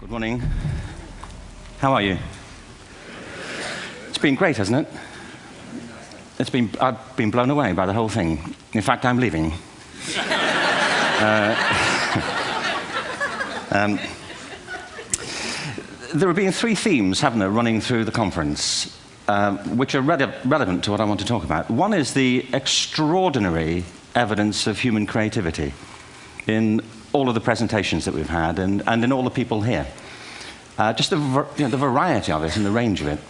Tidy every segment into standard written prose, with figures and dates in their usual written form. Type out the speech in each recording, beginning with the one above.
Good morning. How are you? It's been great, hasn't it? I've been blown away by the whole thing. In fact, I'm leaving. There have been three themes, haven't there, running through the conference, which are relevant to what I want to talk about. One is the extraordinary evidence of human creativity in all of the presentations that we've had and in all the people here. Just the variety of it and the range of it.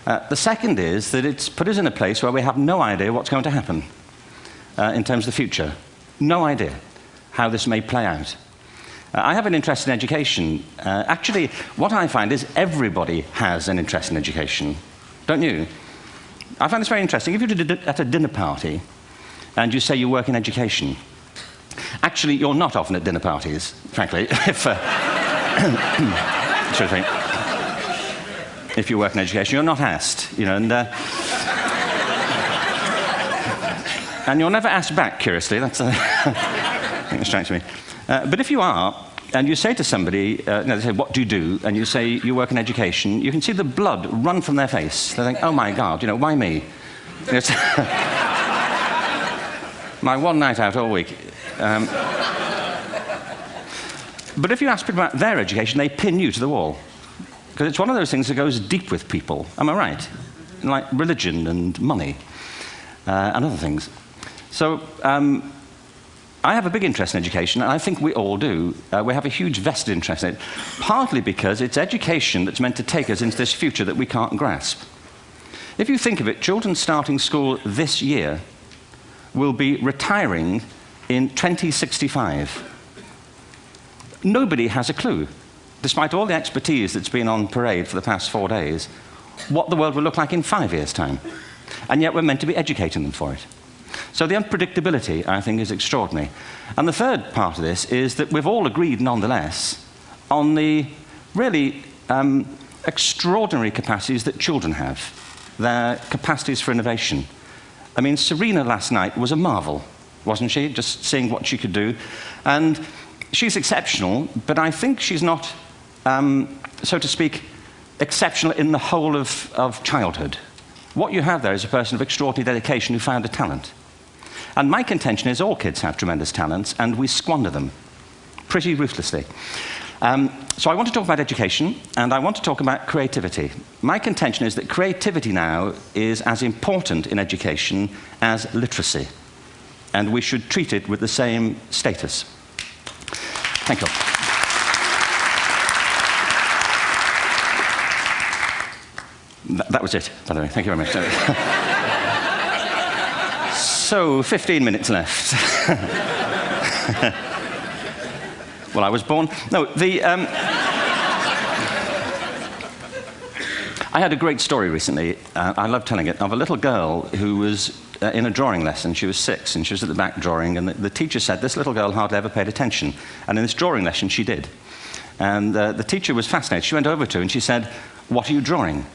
The second is that it's put us in a place where we have no idea what's going to happen in terms of the future. No idea how this may play out. I have an interest in education. Actually, what I find is everybody has an interest in education. Don't you? I find this very interesting. If you're at a dinner party and you say you work in education, actually, you're not often at dinner parties, frankly, if you work in education. You're not asked, and you're never asked back, curiously. That's I think it strikes me. But if you are, and you say to somebody, they say, what do you do? And you say, you work in education, you can see the blood run from their face. They think, oh my God, why me? It's my one night out all week. But if you ask people about their education, they pin you to the wall. Because it's one of those things that goes deep with people. Am I right? Like religion and money and other things. So I have a big interest in education, and I think we all do. We have a huge vested interest in it, partly because it's education that's meant to take us into this future that we can't grasp. If you think of it, children starting school this year will be retiring in 2065. Nobody has a clue, despite all the expertise that's been on parade for the past 4 days, what the world will look like in 5 years' time. And yet we're meant to be educating them for it. So the unpredictability, I think, is extraordinary. And the third part of this is that we've all agreed, nonetheless, on the really extraordinary capacities that children have, their capacities for innovation. I mean, Serena last night was a marvel, wasn't she? Just seeing what she could do. And she's exceptional, but I think she's not, so to speak, exceptional in the whole of childhood. What you have there is a person of extraordinary dedication who found a talent. And my contention is all kids have tremendous talents, and we squander them pretty ruthlessly. So I want to talk about education, and I want to talk about creativity. My contention is that creativity now is as important in education as literacy, and we should treat it with the same status. Thank you. That was it, by the way. Thank you very much. So, 15 minutes left. Well, I was born... No, I had a great story recently, I love telling it, of a little girl who was in a drawing lesson. She was 6, and she was at the back drawing, and the teacher said this little girl hardly ever paid attention. And in this drawing lesson, she did. And the teacher was fascinated. She went over to her and she said, what are you drawing?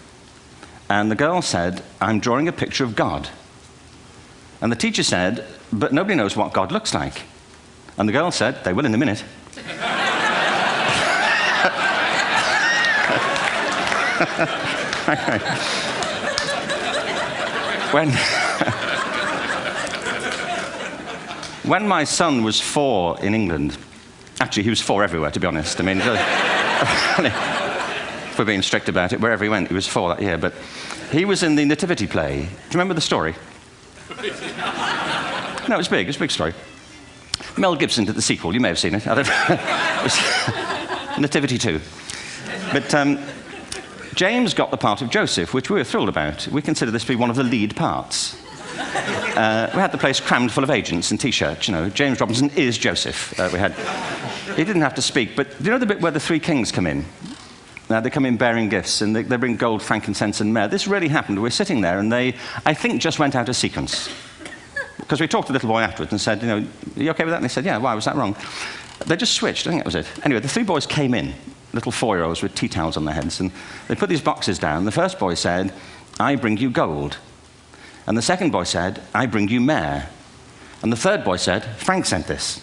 And the girl said, I'm drawing a picture of God. And the teacher said, but nobody knows what God looks like. And the girl said, they will in a minute. When my son was 4 in England, actually he was 4 everywhere, to be honest. I mean, if we're being strict about it, wherever he went, he was 4 that year. But he was in the Nativity play. Do you remember the story? No, it's big. It's a big story. Mel Gibson did the sequel. You may have seen it. I don't know. It was Nativity 2. But James got the part of Joseph, which we were thrilled about. We consider this to be one of the lead parts. We had the place crammed full of agents and T-shirts. James Robinson is Joseph. He didn't have to speak, but do you know the bit where the 3 kings come in? They come in bearing gifts, and they bring gold, frankincense, and myrrh. This really happened. We're sitting there, and they, I think, just went out of sequence. Because we talked to the little boy afterwards and said, are you okay with that? And they said, yeah, why was that wrong? They just switched. I think that was it. Anyway, the 3 boys came in, little 4-year-olds with tea towels on their heads, and they put these boxes down. The first boy said, I bring you gold. And the second boy said, I bring you myrrh. And the third boy said, Frank sent this.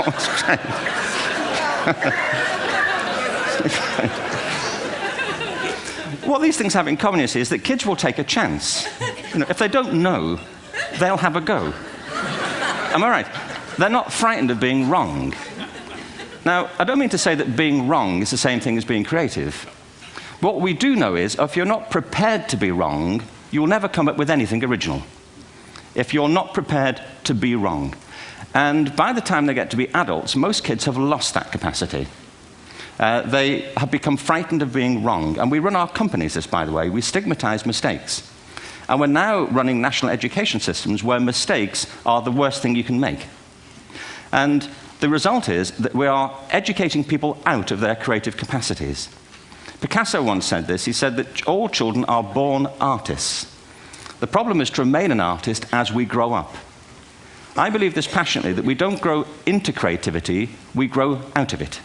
It's great. What these things have in common, you see, is that kids will take a chance. If they don't know, they'll have a go. Am I right? They're not frightened of being wrong. Now, I don't mean to say that being wrong is the same thing as being creative. What we do know is, if you're not prepared to be wrong, you'll never come up with anything original. If you're not prepared to be wrong. And by the time they get to be adults, most kids have lost that capacity. They have become frightened of being wrong. And we run our companies this, by the way. We stigmatize mistakes. And we're now running national education systems where mistakes are the worst thing you can make. And the result is that we are educating people out of their creative capacities. Picasso once said this. He said that all children are born artists. The problem is to remain an artist as we grow up. I believe this passionately, that we don't grow into creativity, we grow out of it.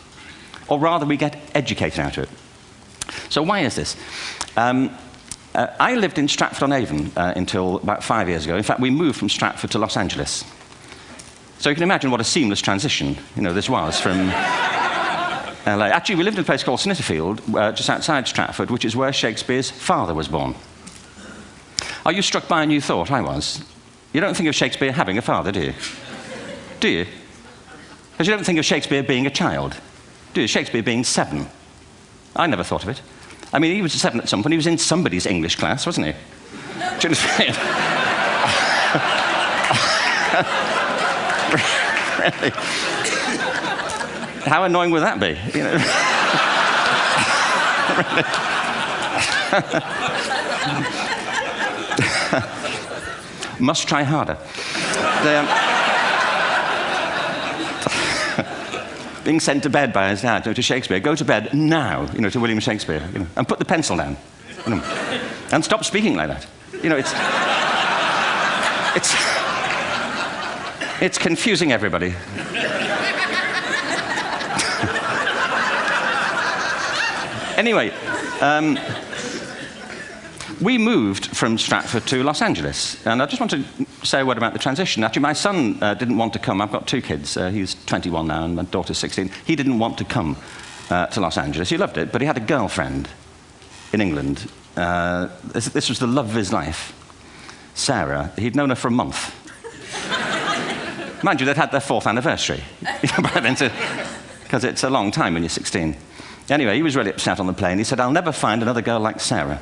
Or rather, we get educated out of it. So why is this? I lived in Stratford-on-Avon until about 5 years ago. In fact, we moved from Stratford to Los Angeles. So you can imagine what a seamless transition this was from LA. Actually, we lived in a place called Snitterfield, just outside Stratford, which is where Shakespeare's father was born. Are you struck by a new thought? I was. You don't think of Shakespeare having a father, do you? Do you? Because you don't think of Shakespeare being a child, do you? Shakespeare being 7. I never thought of it. I mean, he was 7 at some point. He was in somebody's English class, wasn't he? Do you understand? Really? How annoying would that be? Must try harder. Being sent to bed by his dad to Shakespeare. Go to bed now, to William Shakespeare, and put the pencil down, and stop speaking like that. It's confusing everybody. Anyway, we moved from Stratford to Los Angeles, and I just want to say a word about the transition. Actually, my son didn't want to come. I've got 2 kids. He's 21 now, and my daughter's 16. He didn't want to come to Los Angeles. He loved it, but he had a girlfriend in England. This was the love of his life, Sarah. He'd known her for a month. Mind you, they'd had their 4th anniversary by then, because it's a long time when you're 16. Anyway, he was really upset on the plane. He said, "I'll never find another girl like Sarah."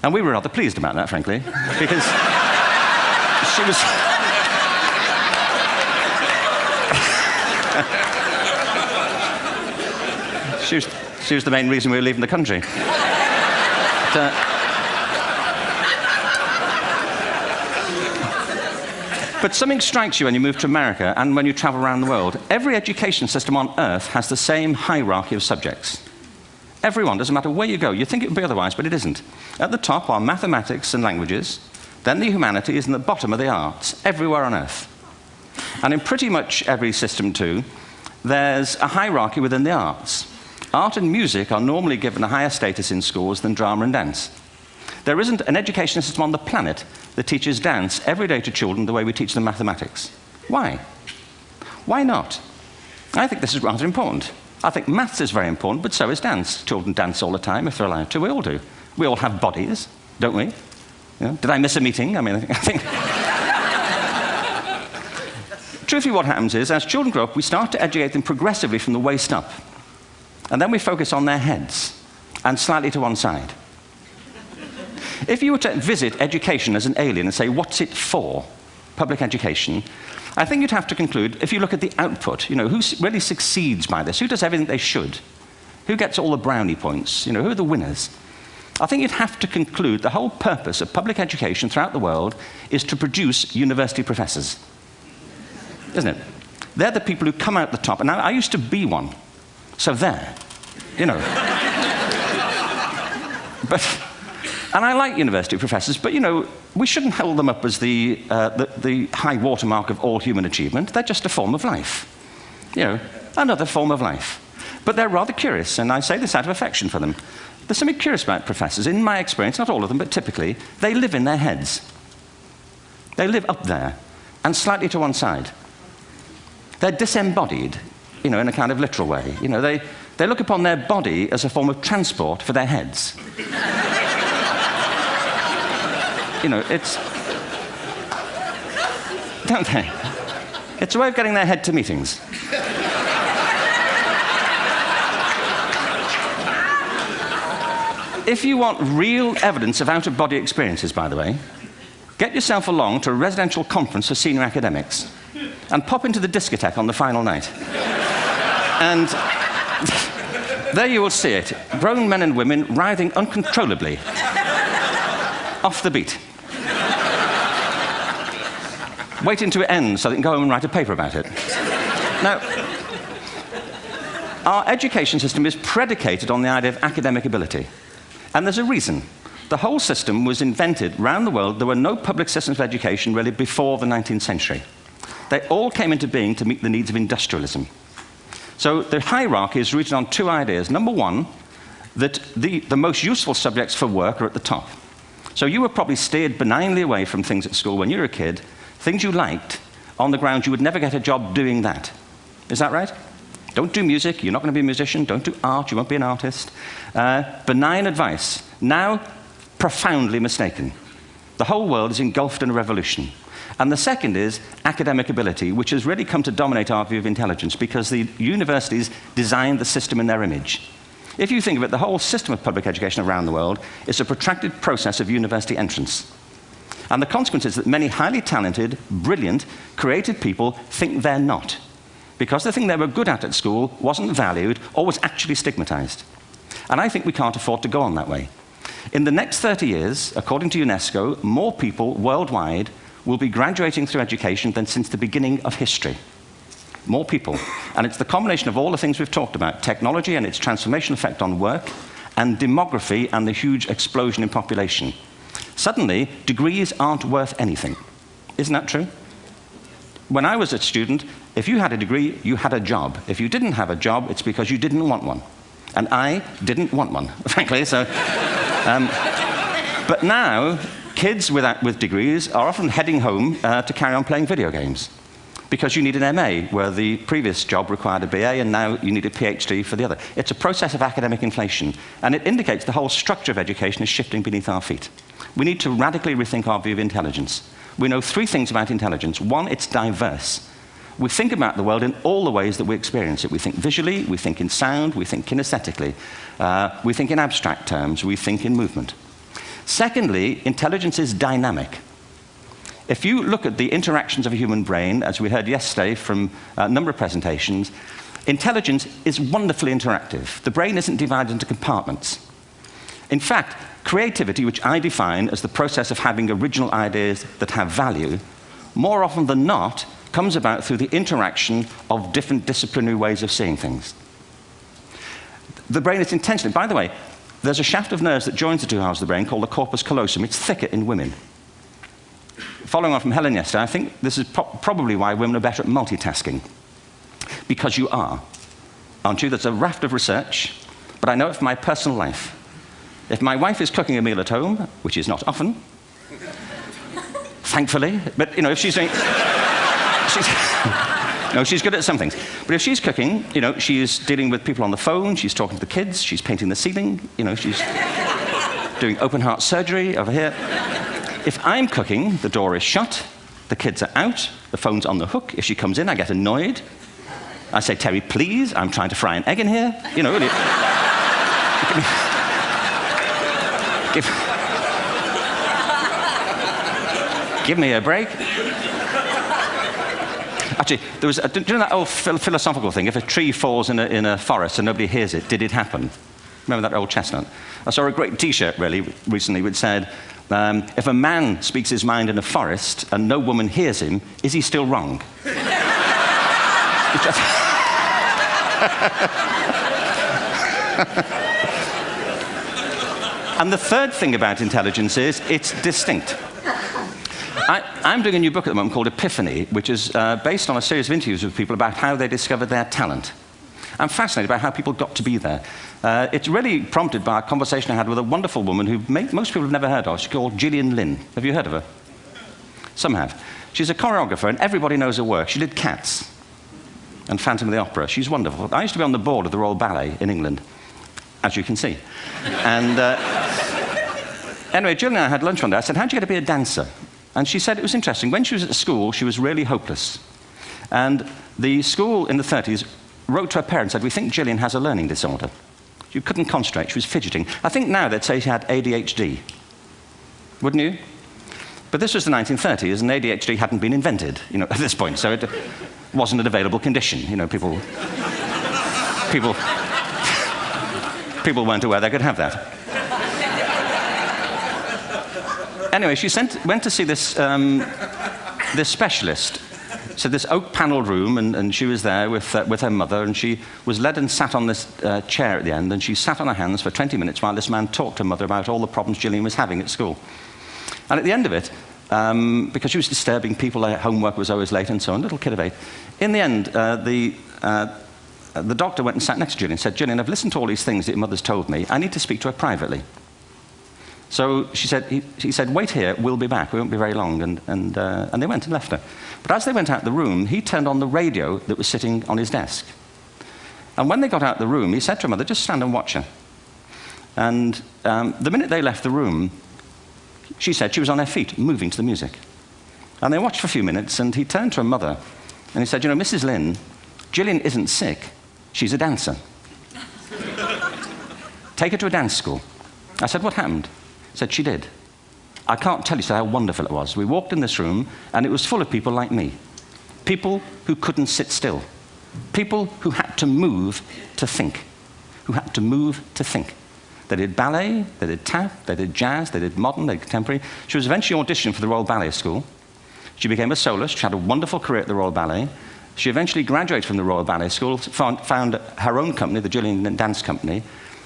And we were rather pleased about that, frankly, because she was the main reason we were leaving the country. But something strikes you when you move to America and when you travel around the world. Every education system on Earth has the same hierarchy of subjects. Everyone, doesn't matter where you go. You'd think it would be otherwise, but it isn't. At the top are mathematics and languages, then the humanities, and at the bottom are the arts, everywhere on Earth. And in pretty much every system, too, there's a hierarchy within the arts. Art and music are normally given a higher status in schools than drama and dance. There isn't an education system on the planet that teaches dance every day to children the way we teach them mathematics. Why? Why not? I think this is rather important. I think maths is very important, but so is dance. Children dance all the time if they're allowed to. We all do. We all have bodies, don't we? Did I miss a meeting? I mean, I think... Truthfully, what happens is, as children grow up, we start to educate them progressively from the waist up. And then we focus on their heads, and slightly to one side. If you were to visit education as an alien and say, what's it for, public education, I think you'd have to conclude, if you look at the output, who really succeeds by this? Who does everything they should? Who gets all the brownie points? Who are the winners? I think you'd have to conclude the whole purpose of public education throughout the world is to produce university professors. Isn't it? They're the people who come out the top. And I used to be one. So there, And I like university professors, but, we shouldn't hold them up as the high watermark of all human achievement. They're just a form of life. Another form of life. But they're rather curious, and I say this out of affection for them. There's something curious about professors. In my experience, not all of them, but typically, they live in their heads. They live up there, and slightly to one side. They're disembodied, in a kind of literal way. They look upon their body as a form of transport for their heads. It's... Don't they? It's a way of getting their head to meetings. If you want real evidence of out-of-body experiences, by the way, get yourself along to a residential conference for senior academics and pop into the discotheque on the final night. And there you will see it. Grown men and women writhing uncontrollably off the beat. Waiting to it ends so they can go home and write a paper about it. Now, our education system is predicated on the idea of academic ability. And there's a reason. The whole system was invented around the world. There were no public systems of education really before the 19th century. They all came into being to meet the needs of industrialism. So the hierarchy is rooted on two ideas. Number one, that the most useful subjects for work are at the top. So you were probably steered benignly away from things at school when you were a kid, things you liked, on the grounds you would never get a job doing that. Is that right? Don't do music, you're not going to be a musician. Don't do art, you won't be an artist. Benign advice. Now, profoundly mistaken. The whole world is engulfed in a revolution. And the second is academic ability, which has really come to dominate our view of intelligence because the universities designed the system in their image. If you think of it, the whole system of public education around the world is a protracted process of university entrance. And the consequence is that many highly talented, brilliant, creative people think they're not, because the thing they were good at school wasn't valued or was actually stigmatized. And I think we can't afford to go on that way. In the next 30 years, according to UNESCO, more people worldwide will be graduating through education than since the beginning of history. More people. And it's the combination of all the things we've talked about, technology and its transformational effect on work, and demography and the huge explosion in population. Suddenly, degrees aren't worth anything. Isn't that true? When I was a student, if you had a degree, you had a job. If you didn't have a job, it's because you didn't want one. And I didn't want one, frankly. So, but now, kids with degrees are often heading home to carry on playing video games because you need an MA, where the previous job required a BA, and now you need a PhD for the other. It's a process of academic inflation, and it indicates the whole structure of education is shifting beneath our feet. We need to radically rethink our view of intelligence. We know three things about intelligence. One, it's diverse. We think about the world in all the ways that we experience it. We think visually, we think in sound, we think kinesthetically, we think in abstract terms, we think in movement. Secondly, intelligence is dynamic. If you look at the interactions of a human brain, as we heard yesterday from a number of presentations, intelligence is wonderfully interactive. The brain isn't divided into compartments. In fact, creativity, which I define as the process of having original ideas that have value, more often than not, comes about through the interaction of different disciplinary ways of seeing things. The brain is intentionally, by the way, there's a shaft of nerves that joins the two halves of the brain called the corpus callosum. It's thicker in women. Following on from Helen yesterday, I think this is probably why women are better at multitasking. Because you are, aren't you? There's a raft of research, but I know it from my personal life. If my wife is cooking a meal at home, which is not often, thankfully, but if she's doing... she's good at some things. But if she's cooking, she's dealing with people on the phone, she's talking to the kids, she's painting the ceiling, she's doing open heart surgery over here. If I'm cooking, the door is shut, the kids are out, the phone's on the hook. If she comes in, I get annoyed. I say, Terry, please, I'm trying to fry an egg in here. Give me a break. Actually, do you know that old philosophical thing? If a tree falls in a forest and nobody hears it, did it happen? Remember that old chestnut? I saw a great T-shirt recently which said, if a man speaks his mind in a forest and no woman hears him, is he still wrong? And the third thing about intelligence is it's distinct. I'm doing a new book at the moment called Epiphany, which is based on a series of interviews with people about how they discovered their talent. I'm fascinated by how people got to be there. It's really prompted by a conversation I had with a wonderful woman who most people have never heard of. She's called Gillian Lynn. Have you heard of her? Some have. She's a choreographer, and everybody knows her work. She did Cats. and Phantom of the Opera. She's wonderful. I used to be on the board of the Royal Ballet in England, as you can see. And anyway, Jill and I had lunch one day. I said, how'd you get to be a dancer? And she said it was interesting. When she was at school, she was really hopeless. And the school in the 30s wrote to her parents and said, we think Gillian has a learning disorder. She couldn't concentrate, she was fidgeting. I think now they'd say she had ADHD. Wouldn't you? But this was the 1930s, and ADHD hadn't been invented, at this point, so it wasn't an available condition. People weren't aware they could have that. Anyway, she went to see this specialist. So this oak-panelled room, and she was there with her mother, and she was led and sat on this chair at the end, and she sat on her hands for 20 minutes while this man talked to her mother about all the problems Gillian was having at school. And at the end of it, because she was disturbing people, her homework was always late and so on, little kid of 8, in the end, the doctor went and sat next to Gillian and said, Gillian, I've listened to all these things that your mother's told me. I need to speak to her privately. So he said, wait here, we'll be back. We won't be very long. And they went and left her. But as they went out the room, he turned on the radio that was sitting on his desk. And when they got out the room, he said to her mother, just stand and watch her. And the minute they left the room, she said she was on her feet, moving to the music. And they watched for a few minutes, and he turned to her mother, and he said, Mrs. Lynn, Gillian isn't sick. She's a dancer. Take her to a dance school. I said, what happened? He said, she did. I can't tell you how wonderful it was. We walked in this room, and it was full of people like me. People who couldn't sit still. People who had to move to think. Who had to move to think. They did ballet, they did tap, they did jazz, they did modern, they did contemporary. She was eventually auditioned for the Royal Ballet School. She became a soloist. She had a wonderful career at the Royal Ballet. She eventually graduated from the Royal Ballet School, found her own company, the Gillian Dance Company,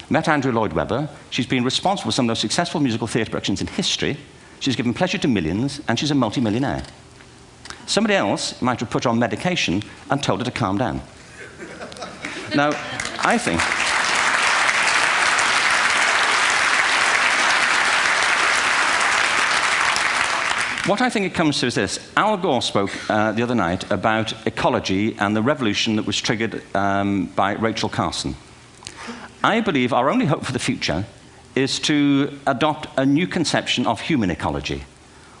met Andrew Lloyd Webber. She's been responsible for some of the most successful musical theatre productions in history. She's given pleasure to millions, and she's a multi-millionaire. Somebody else might have put her on medication and told her to calm down. Now, I think... What I think it comes to is this. Al Gore spoke the other night about ecology and the revolution that was triggered by Rachel Carson. I believe our only hope for the future is to adopt a new conception of human ecology,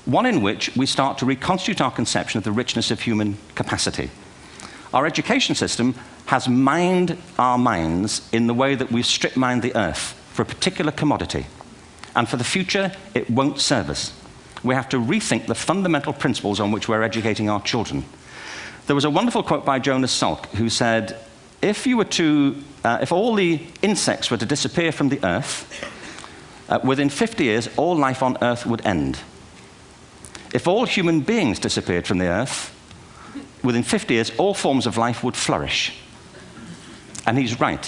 one in which we start to reconstitute our conception of the richness of human capacity. Our education system has mined our minds in the way that we've strip-mined the earth for a particular commodity, and for the future, it won't serve us. We have to rethink the fundamental principles on which we're educating our children. There was a wonderful quote by Jonas Salk, who said, if all the insects were to disappear from the earth, within 50 years, all life on earth would end. If all human beings disappeared from the earth, within 50 years, all forms of life would flourish. And he's right.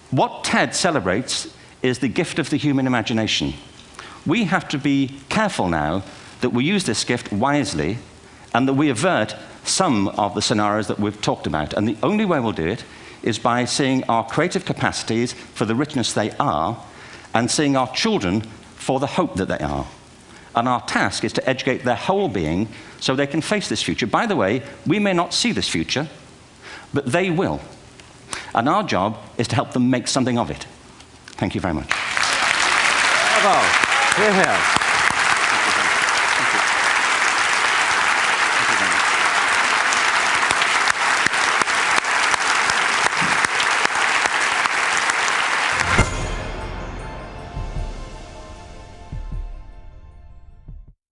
What TED celebrates is the gift of the human imagination. We have to be careful now that we use this gift wisely and that we avert some of the scenarios that we've talked about. And the only way we'll do it is by seeing our creative capacities for the richness they are and seeing our children for the hope that they are. And our task is to educate their whole being so they can face this future. By the way, we may not see this future, but they will. And our job is to help them make something of it. Thank you very much. Bravo. Here.